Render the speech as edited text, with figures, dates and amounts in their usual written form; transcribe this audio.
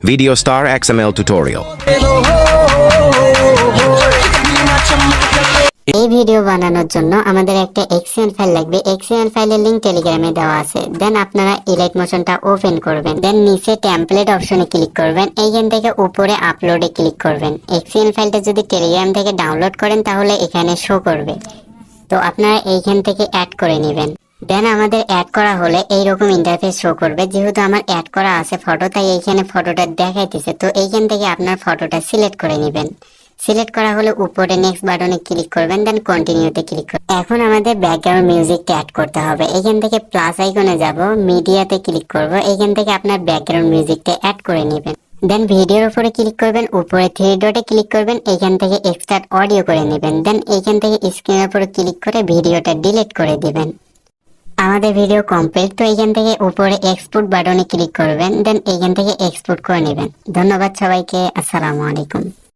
Video Star XML tutorial. এই video বানানোর জন্য আমাদের একটা এক্সএমএল ফাইল লাগবে। এক্সএমএল ফাইলের লিংক টেলিগ্রামে দেওয়া আছে। দেন আপনারা ইলাইট মোশনটা ওপেন করবেন। দেন নিচে টেমপ্লেট অপশনে ক্লিক করবেন। এইখান থেকে উপরে আপলোডে ক্লিক করবেন। এক্সএমএল ফাইলটা যদি টেলিগ্রাম থেকে ডাউনলোড করেন তাহলে এখানে শো করবে। তো আপনারা এইখান থেকে অ্যাড করে নেবেন। দেন আমাদের অ্যাড করা হলে এইরকম ইন্টারফেস শো করবে। যেহেতু আমার অ্যাড করা আছে ফটো, তাই এইখানে ফটোটা দেখাইতেছে। তো এইখান থেকে আপনার ফটোটা সিলেক্ট করে নেবেন। সিলেক্ট করা হলে উপরে নেক্সট বাটনে ক্লিক করবেন। দেন কন্টিনিউতে ক্লিক করবেন। এখন আমাদের ব্যাকগ্রাউন্ড মিউজিকটা অ্যাড করতে হবে। এখান থেকে প্লাস আইকনে যাব, মিডিয়াতে ক্লিক করব। এখান থেকে আপনার ব্যাকগ্রাউন্ড মিউজিকটা অ্যাড করে নেবেন। দেন ভিডিওর উপরে ক্লিক করবেন, উপরে থ্রি ডটে ক্লিক করবেন। এখান থেকে এক্সট্রাক্ট অডিও করে নেবেন। দেন এইখান থেকে স্ক্রিনের উপরে ক্লিক করে ভিডিওটা ডিলিট করে দিবেন। আমাদের ভিডিও কমপ্লিট। তো এইখান থেকে উপরে এক্সপোর্ট বাটনে ক্লিক করবেন। দেন এইখান থেকে এক্সপোর্ট করে নেবেন। ধন্যবাদ সবাইকে। আসসালামু আলাইকুম।